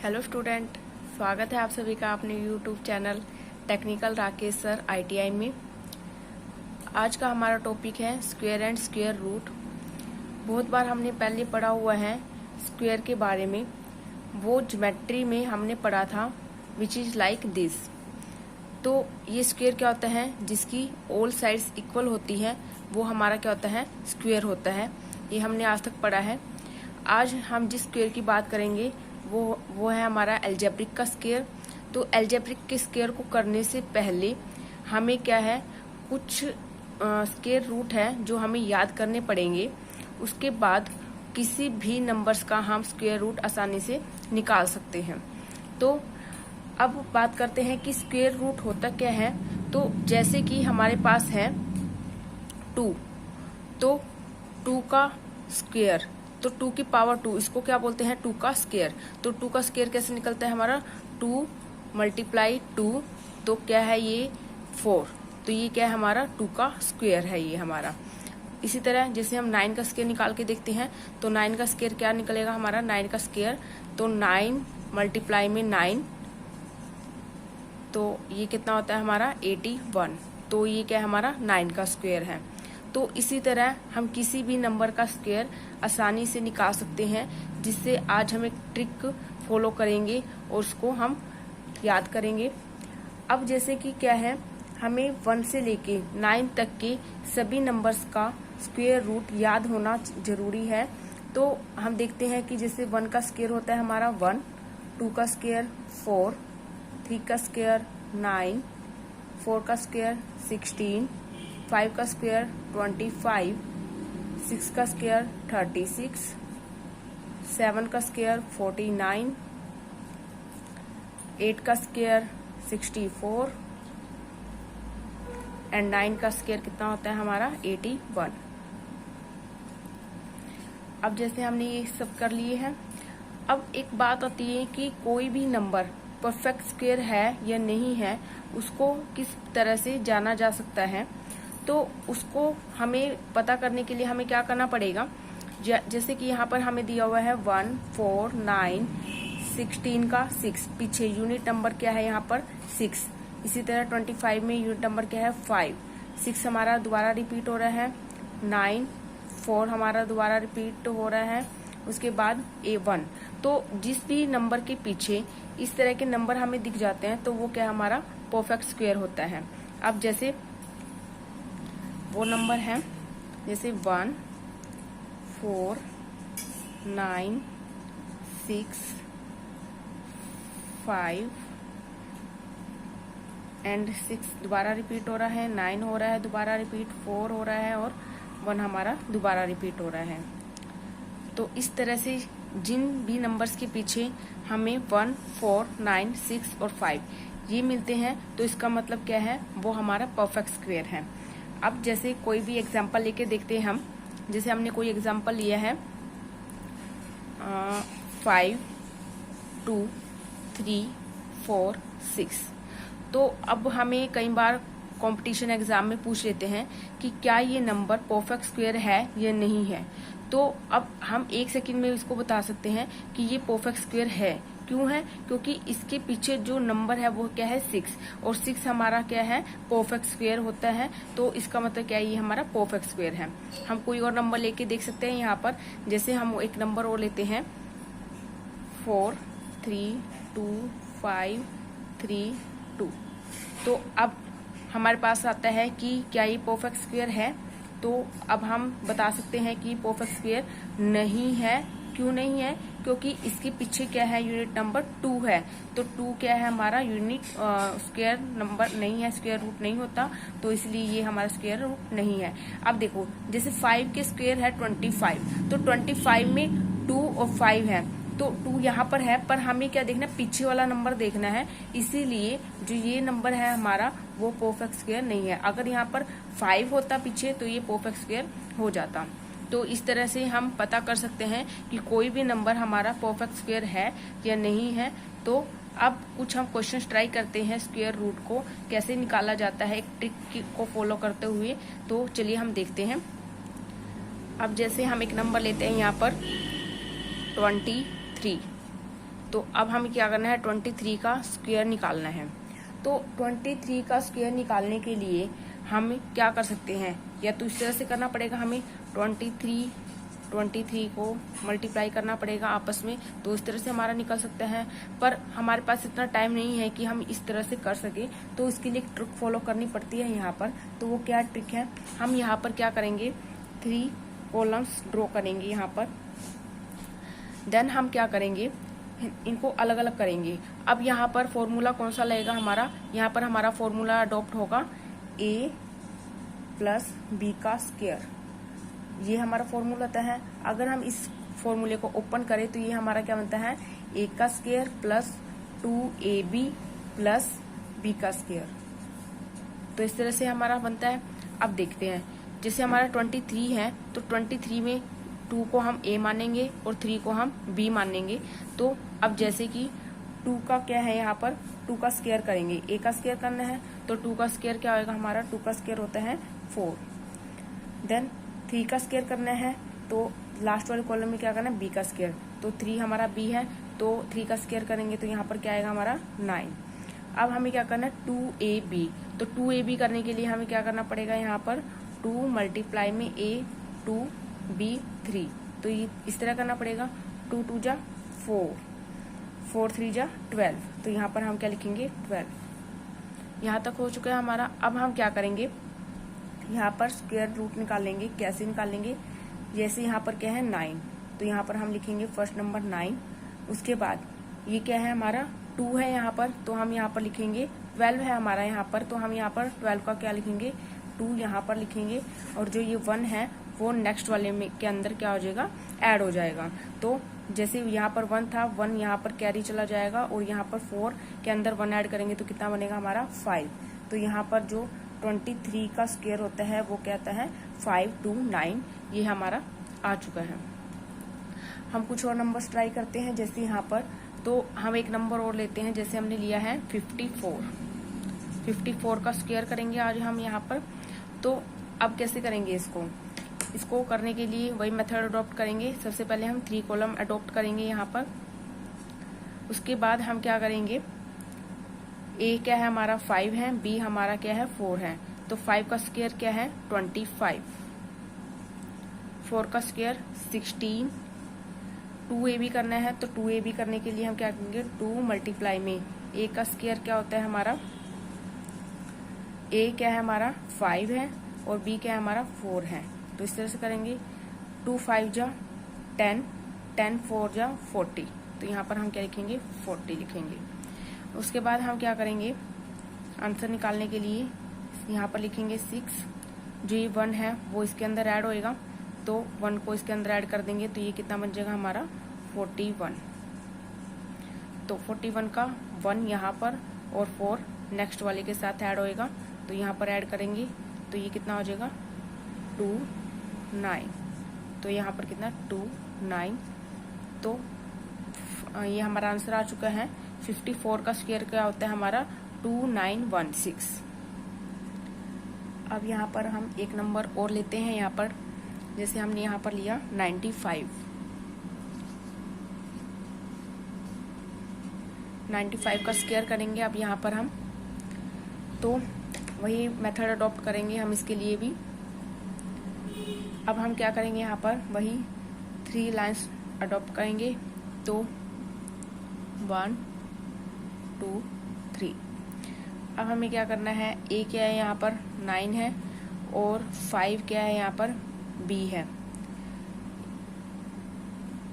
Hello student, स्वागत है आप सभी का अपने YouTube channel technical Rakesh sir ITI में। आज का हमारा टॉपिक है स्क्वायर एंड स्क्वायर रूट। बहुत बार हमने पहले पढ़ा हुआ है स्क्वायर के बारे में, वो ज्योमेट्री में हमने पढ़ा था विच इज़ लाइक दिस। तो ये स्क्वायर क्या होता है, जिसकी ऑल साइड्स इक्वल होती है वो हमारा क्या होता है, स्क्वायर होता है। ये हमने आज तक पढ़ा है। आज हम जिस स्क्वायर की बात करेंगे वो है हमारा अलजेब्रिक का स्क्वायर। तो अलजेब्रिक के स्क्वायर को करने से पहले हमें क्या है, कुछ स्क्वायर रूट है जो हमें याद करने पड़ेंगे। उसके बाद किसी भी नंबर्स का हम स्क्वायर रूट आसानी से निकाल सकते हैं। तो अब बात करते हैं कि स्क्वायर रूट होता क्या है। तो जैसे कि हमारे पास है 2, तो 2 का स्क्वायर, तो 2 की पावर 2, इसको क्या बोलते हैं, 2 का स्क्वायर। तो 2 का स्क्वायर कैसे निकलता है हमारा, 2 × 2, तो क्या है ये 4। तो ये क्या है हमारा 2 का स्क्वायर है ये हमारा। इसी तरह जैसे हम 9 का स्क्वायर निकाल के देखते हैं, तो 9 का स्क्वायर क्या निकलेगा हमारा, 9 का स्क्वायर, तो 9 × 9, तो ये कितना होता है हमारा 81। तो ये क्या है हमारा 9 का स्क्वायर है। तो इसी तरह हम किसी भी नंबर का स्क्वायर आसानी से निकाल सकते हैं, जिससे आज हम एक ट्रिक फॉलो करेंगे और उसको हम याद करेंगे। अब जैसे कि क्या है, हमें 1 से लेके 9 तक के सभी नंबर्स का स्क्वायर रूट याद होना जरूरी है। तो हम देखते हैं कि जैसे 1 का स्क्वायर होता है हमारा 1, 2 का स्क्वायर 4, 3 का स्क्वायर 9, 4 का स्क्वायर 16, 5 का स्क्वायर 25, 6 का स्क्वायर 36, 7 का स्क्वायर 49, 8 का स्क्वायर 64 एंड 9 का स्क्वायर कितना होता है हमारा 81। अब जैसे हमने ये सब कर लिए हैं, अब एक बात आती है कि कोई भी नंबर परफेक्ट स्क्वायर है या नहीं है, उसको किस तरह से जाना जा सकता है। तो उसको हमें पता करने के लिए हमें क्या करना पड़ेगा, जैसे कि यहाँ पर हमें दिया हुआ है 1, 4, 9, 16 का 6, पीछे यूनिट नंबर क्या है यहाँ पर 6। इसी तरह 25 में यूनिट नंबर क्या है 5, 6 हमारा दोबारा रिपीट हो रहा है, 9, 4 हमारा दोबारा रिपीट हो रहा है, उसके बाद A1। तो जिस भी नंबर के पीछे इस तरह के नंबर हमें दिख जाते हैं तो वो क्या हमारा परफेक्ट स्क्वायर होता है। अब जैसे वो नंबर है जैसे 1, 4, 9, 6, 5 एंड 6 दोबारा रिपीट हो रहा है, 9 हो रहा है दोबारा रिपीट, 4 हो रहा है और 1 हमारा दोबारा रिपीट हो रहा है। तो इस तरह से जिन भी नंबर्स के पीछे हमें 1, 4, 9, 6 और 5 ये मिलते हैं, तो इसका मतलब क्या है, वो हमारा परफेक्ट स्क्वायर है। अब जैसे कोई भी एग्जांपल लेके देखते हैं हम, जैसे हमने कोई एग्जांपल लिया है 5, 2, 3, 4, 6। तो अब हमें कई बार कंपटीशन एग्जाम में पूछ लेते हैं कि क्या ये नंबर परफेक्ट स्क्वायर है या नहीं है। तो अब हम 1 सेकंड में इसको बता सकते हैं कि ये परफेक्ट स्क्वायर है। क्यों है, क्योंकि इसके पीछे जो नंबर है वो क्या है 6, और 6 हमारा क्या है परफेक्ट स्क्वायर होता है। तो इसका मतलब क्या है, ये हमारा परफेक्ट स्क्वायर है। हम कोई और नंबर लेके देख सकते हैं यहाँ पर, जैसे हम एक नंबर और लेते हैं 4, 3, 2, 5, 3, 2। तो अब हमारे पास आता है कि क्या ये परफेक्ट स्क्वायर है। तो अब हम बता सकते हैं कि परफेक्ट स्क्वायर नहीं है। क्यों नहीं है, क्योंकि इसके पीछे क्या है, यूनिट नंबर 2 है। तो 2 क्या है हमारा यूनिट स्क्वायर नंबर नहीं है, स्क्वायर रूट नहीं होता, तो इसलिए ये हमारा स्क्वायर रूट नहीं है। अब देखो जैसे 5 के स्क्वायर है 25, तो 25 में 2 और 5 है, तो 2 यहाँ पर है, पर हमें क्या देखना है, पीछे वाला नंबर देखना है। इसीलिए जो ये नंबर है हमारा वो परफेक्ट स्क्वायर नहीं है। अगर यहाँ पर 5 होता पीछे तो ये परफेक्ट स्क्वायर हो जाता। तो इस तरह से हम पता कर सकते हैं कि कोई भी नंबर हमारा परफेक्ट स्क्वायर है या नहीं है। तो अब कुछ हम क्वेश्चंस ट्राई करते हैं स्क्वायर रूट को कैसे निकाला जाता है, एक ट्रिक को फॉलो करते हुए। तो चलिए हम देखते हैं। अब जैसे हम एक नंबर लेते हैं यहाँ पर 23, तो अब हमें क्या करना है, 23 का स्क्वायर निकालना है। तो 23 का स्क्वायर निकालने के लिए हम क्या कर सकते हैं, या तो इस तरह से करना पड़ेगा, हमें 23 को मल्टीप्लाई करना पड़ेगा आपस में, तो इस तरह से हमारा निकल सकता है। पर हमारे पास इतना टाइम नहीं है कि हम इस तरह से कर सके, तो इसके लिए एक ट्रिक फॉलो करनी पड़ती है यहाँ पर। तो वो क्या ट्रिक है, हम यहाँ पर क्या करेंगे, 3 कॉलम्स ड्रॉ करेंगे यहाँ पर। देन हम क्या करेंगे, इनको अलग अलग करेंगे। अब यहाँ पर फॉर्मूला कौन सा लगेगा हमारा, यहाँ पर हमारा फॉर्मूला अडॉप्ट होगा a प्लस बी का स्क्वायर, ये हमारा फॉर्मूला होता है। अगर हम इस फॉर्मूले को ओपन करें तो ये हमारा क्या बनता है, a का square plus 2ab plus b का स्क्वायर। तो इस तरह से हमारा बनता है। अब देखते हैं, जैसे हमारा 23 है तो 23 में 2 को हम a मानेंगे और 3 को हम b मानेंगे। तो अब जैसे कि 2 का क्या है, यहाँ पर 2 का स्क्वायर करेंगे, a का स्क्वायर करना है, तो 2 का स्क्वायर क्या होगा हमारा, 2 का स्क्वायर होता है 4। देन 3 का स्क्वायर करना है, तो लास्ट वाले कॉलम में क्या करना है, b का स्क्वायर, तो 3 हमारा b है, तो 3 का स्क्वायर करेंगे तो यहाँ पर क्या आएगा हमारा 9। अब हमें क्या करना है, 2ab, तो 2ab करने के लिए हमें क्या करना पड़ेगा, यहाँ पर 2 मल्टीप्लाई में a 2b 3, तो ये इस तरह करना पड़ेगा। 2 2 जा 4, 4 3 जा 12, तो यहाँ पर हम क्या लिखेंगे 12। यहाँ तक हो चुका है हमारा। अब हम क्या करेंगे, यहाँ पर स्क्वायर रूट निकालेंगे। कैसे निकालेंगे, जैसे यहाँ पर क्या है 9, तो यहाँ पर हम लिखेंगे फर्स्ट नंबर 9। उसके बाद ये क्या है हमारा 2 है यहाँ पर, तो हम यहाँ पर लिखेंगे 12 है हमारा यहाँ पर, तो हम यहाँ पर 12 का क्या लिखेंगे 2 यहाँ पर लिखेंगे, और जो ये 1 है वो नेक्स्ट वाले में के अंदर क्या हो जाएगा, ऐड हो जाएगा। तो जैसे यहाँ पर 1 था, 1 यहाँ पर कैरी चला जाएगा, और यहाँ पर 4 के अंदर 1 ऐड करेंगे तो कितना बनेगा हमारा 5। तो यहाँ पर जो 23 का स्क्वायर होता है वो क्या आता है 529, ये हमारा आ चुका है। हम कुछ और नंबर्स ट्राई करते हैं, जैसे यहाँ पर तो हम एक नंबर और लेते हैं, जैसे हमने लिया है 54 का स्क्वायर करेंगे आज हम यहाँ पर। तो अब कैसे करेंगे इसको करने के लिए वही मेथड अडॉप्ट करेंगे। सबसे पहले हम 3 कॉलम अडॉप्ट करेंगे यहाँ पर। उसके बाद हम क्या करेंगे, a क्या है हमारा 5 है, b हमारा क्या है 4 है, तो 5 का स्क्वायर क्या है 25, 4 का स्क्वायर 16, 2ab करना है, तो 2ab करने के लिए हम क्या करेंगे 2 मल्टीप्लाई में a का स्क्वायर क्या होता है हमारा, a क्या है हमारा 5 है और b क्या है हमारा 4 है, तो इस तरह से करेंगे। 2 5 जा 10, 10 4 जा 40, तो यहाँ पर हम क्या लिखेंगे 40 लिखेंगे। उसके बाद हम क्या करेंगे, आंसर निकालने के लिए यहाँ पर लिखेंगे 6, जो ये 1 है वो इसके अंदर ऐड होएगा, तो 1 को इसके अंदर ऐड कर देंगे, तो ये कितना बन जाएगा हमारा 41। तो 41 का 1 यहाँ पर और 4 नेक्स्ट वाले के साथ ऐड होएगा, तो यहाँ पर ऐड करेंगे तो ये कितना हो जाएगा 29, तो यहाँ पर कितना 29, तो ये हमारा आंसर आ चुका है। 54 का स्क्वायर क्या होता है हमारा 2916। अब यहाँ पर हम एक नंबर और लेते हैं यहाँ पर, जैसे हमने यहाँ पर लिया 95 का स्क्वायर करेंगे। अब यहाँ पर हम तो वही मेथड अडॉप्ट करेंगे हम इसके लिए भी। अब हम क्या करेंगे, यहाँ पर वही 3 लाइंस अडॉप्ट करेंगे, तो 1 2 3। अब हमें क्या करना है, a क्या है यहाँ पर 9 है और 5 क्या है यहाँ पर b है।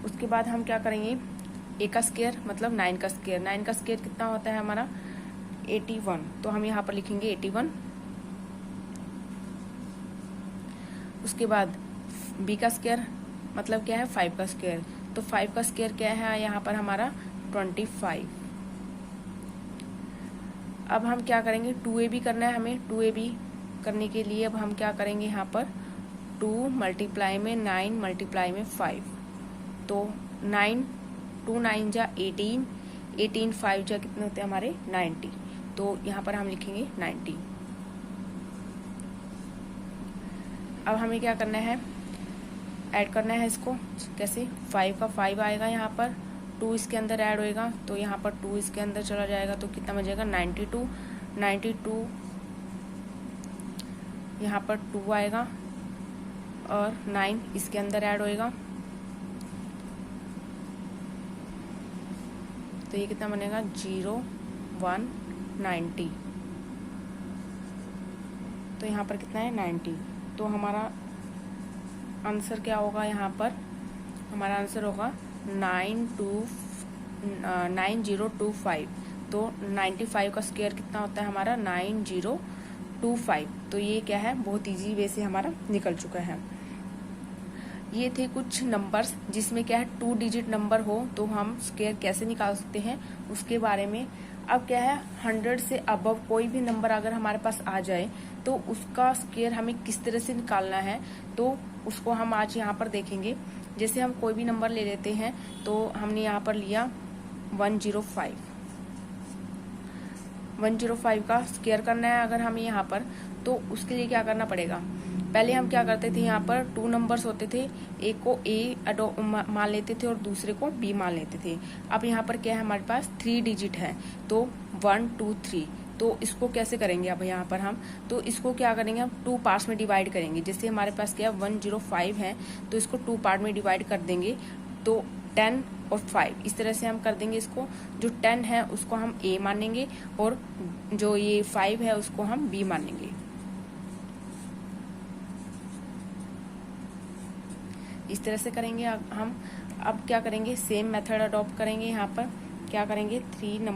उसके बाद हम क्या करेंगे, a का स्क्वायर मतलब 9 का स्क्वायर, 9 का स्क्वायर कितना होता है हमारा 81, तो हम यहाँ पर लिखेंगे 81। उसके बाद b का स्क्वायर मतलब क्या है 5 का स्क्वायर, तो 5 का स्क्वायर क्या है यहाँ पर हमारा 25। अब हम क्या करेंगे, 2ab करना है हमें। 2ab करने के लिए अब हम क्या करेंगे, यहाँ पर 2 मल्टीप्लाई में 9 मल्टीप्लाई में 5, तो 9 2 9 जा 18, 18 5 जा कितने होते हैं हमारे 90, तो यहाँ पर हम लिखेंगे 90। अब हमें क्या करना है, ऐड करना है इसको। कैसे, 5 का 5 आएगा यहाँ पर, 2 इसके अंदर ऐड होएगा तो यहाँ पर 2 इसके अंदर चला जाएगा तो कितना बन जाएगा 92। 92 यहाँ पर 2 आएगा और 9 इसके अंदर ऐड होएगा तो ये कितना बनेगा 0 1 90। तो यहाँ पर कितना है 90। तो हमारा आंसर क्या होगा, यहाँ पर हमारा आंसर होगा 9025। तो 95 का स्क्वायर कितना होता है हमारा 9025। तो ये क्या है, बहुत इजी वे से हमारा निकल चुका है। ये थे कुछ नंबर्स जिसमें क्या है 2 डिजिट नंबर हो तो हम स्क्वायर कैसे निकाल सकते हैं उसके बारे में। अब क्या है 100 से अबव कोई भी नंबर अगर हमारे पास आ जाए तो उसका स्क्वायर हमें किस तरह से निकालना है तो उसको हम आज यहाँ पर देखेंगे। जैसे हम कोई भी नंबर ले लेते हैं तो हमने यहाँ पर लिया 105। 105 का स्क्वायर करना है अगर हमें यहाँ पर, तो उसके लिए क्या करना पड़ेगा। पहले हम क्या करते थे, यहाँ पर 2 नंबर्स होते थे, एक को ए मान लेते थे और दूसरे को बी मान लेते थे। अब यहाँ पर क्या है हमारे पास 3 डिजिट है तो 1 2 3। तो इसको कैसे करेंगे, अब यहाँ पर हम तो इसको क्या करेंगे, हम 2 पार्ट्स में डिवाइड करेंगे। जैसे हमारे पास क्या है 105 है तो इसको 2 पार्ट में डिवाइड कर देंगे तो 10 और 5 इस तरह से हम कर देंगे। इसको जो 10 है उसको हम ए मानेंगे और जो ये 5 है उसको हम बी मानेंगे। इस तरह से करेंगे हम। अब क्या करेंगे, सेम मेथड अडॉप्ट करेंगे। यहाँ पर क्या करेंगे 3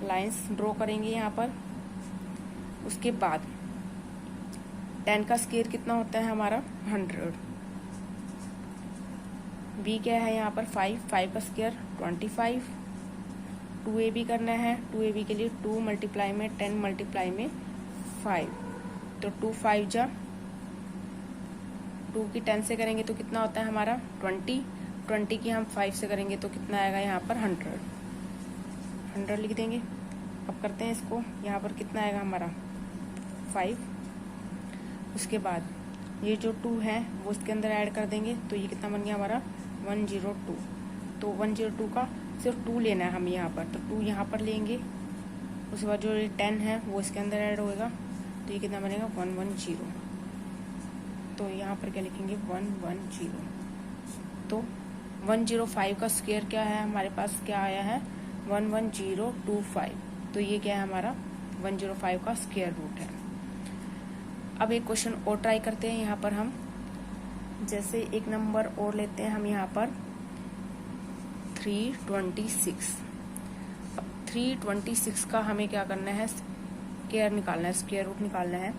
लाइंस ड्रॉ करेंगे यहाँ पर। उसके बाद 10 का स्क्वायर कितना होता है हमारा 100। बी क्या है यहाँ पर 5 का स्क्वायर 25। 2ab करना है, 2ab के लिए 2 मल्टीप्लाई में 10 मल्टीप्लाई में 5 तो 2 5 जा 2 की 10 से करेंगे तो कितना होता है हमारा 20 की हम 5 से करेंगे तो कितना आएगा यहाँ पर 100 लिख देंगे। अब करते हैं इसको, यहाँ पर कितना आएगा हमारा 5। उसके बाद ये जो 2 है वो इसके अंदर ऐड कर देंगे तो ये कितना बन गया हमारा 102। तो 102 का सिर्फ 2 लेना है हम यहाँ पर, तो 2 यहाँ पर लेंगे। उसके बाद जो 10 है वो इसके अंदर ऐड होएगा तो ये कितना बनेगा 110। तो यहाँ पर क्या लिखेंगे 110। तो 105 का स्क्वायर क्या है हमारे पास, क्या आया है 11025। तो ये क्या है हमारा 105 का स्क्वायर रूट है। अब एक क्वेश्चन और ट्राई करते हैं यहाँ पर हम। जैसे एक नंबर और लेते हैं हम यहाँ पर 326। अब 326 का हमें क्या करना है, स्क्वायर निकालना है, स्क्वायर रूट निकालना है।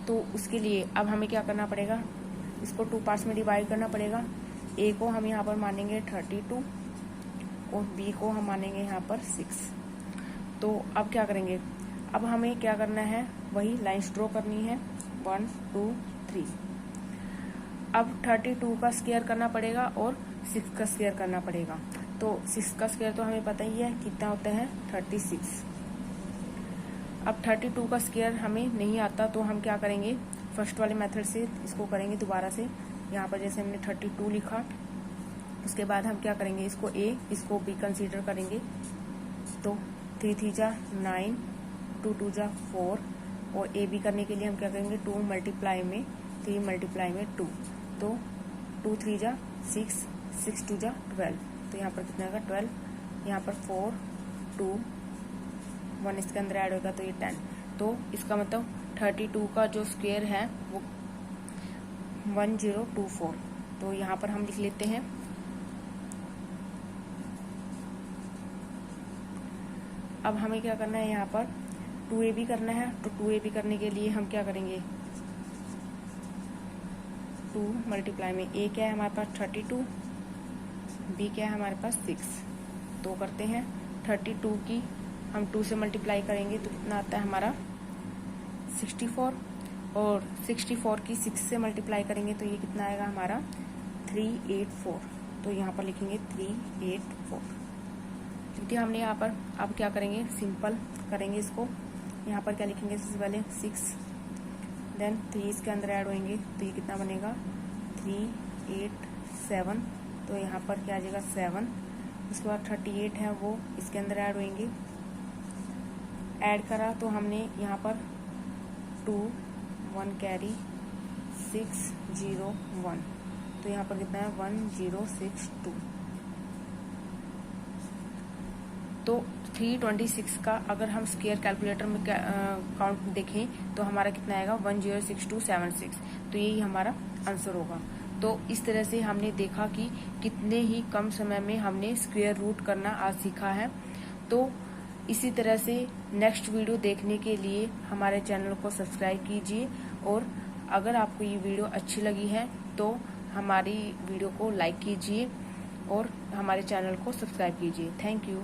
तो उसके लिए अब हमें क्या करना पड़ेगा, इसको 2 पार्ट्स में डिवाइड करना पड़ेगा। ए को हम यहाँ पर मानेंगे 32 और बी को हम मानेंगे यहाँ पर 6। तो अब क्या करेंगे, अब हमें क्या करना है, वही लाइन्स ड्रॉ करनी है 1 2 3। अब 32 का स्क्वायर करना पड़ेगा और 6 का स्क्वायर करना पड़ेगा। तो 6 का स्क्वायर तो हमें पता ही है कितना होता है 36। अब 32 का स्क्वायर हमें नहीं आता तो हम क्या करेंगे, फर्स्ट वाले मेथड से इसको करेंगे दोबारा से। यहाँ पर जैसे हमने 32 लिखा, उसके बाद हम क्या करेंगे, इसको ए इसको बी कंसीडर करेंगे। तो 3 3 जा 9, 2 2 जा 4 और ए बी करने के लिए हम क्या करेंगे 2 मल्टीप्लाई में 3 मल्टीप्लाई में 2। तो 2 3 जा 6, 6 2 जा 12। तो यहाँ पर कितना आएगा 12। यहाँ पर 4 2 1 इसके अंदर ऐड होगा तो ये 10। तो इसका मतलब 32 का जो स्क्वायर है वो 1024। तो यहाँ पर हम लिख लेते हैं। अब हमें क्या करना है, यहाँ पर 2ab करना है। तो 2ab करने के लिए हम क्या करेंगे, 2 मल्टीप्लाई में ए क्या है हमारे पास 32, बी क्या है हमारे पास 6। तो करते हैं 32 की हम 2 से मल्टीप्लाई करेंगे तो कितना आता है हमारा 64 और 64 की 6 से मल्टीप्लाई करेंगे तो ये कितना आएगा हमारा 384। तो यहाँ पर लिखेंगे 384 क्योंकि हमने यहाँ पर। अब क्या करेंगे, सिंपल करेंगे इसको। यहाँ पर क्या लिखेंगे, सबसे पहले 6 देन 3 इसके अंदर ऐड होंगे तो ये कितना बनेगा 387। तो यहाँ पर क्या आ जाएगा 7 उसके बाद 38 है वो इसके अंदर ऐड होंगे। ऐड करा तो हमने यहाँ पर 2 1 कैरी 601, तो यहाँ पर कितना है 1062। तो 326 का अगर हम स्क्वायर कैलकुलेटर में काउंट देखें तो हमारा कितना आएगा 106276, तो यही हमारा आंसर होगा। तो इस तरह से हमने देखा कि कितने ही कम समय में हमने स्क्वायर रूट करना आज सीखा है। तो इसी तरह से नेक्स्ट वीडियो देखने के लिए हमारे चैनल को सब्सक्राइब कीजिए, और अगर आपको ये वीडियो अच्छी लगी है तो हमारी वीडियो को लाइक कीजिए और हमारे चैनल को सब्सक्राइब कीजिए। Thank you.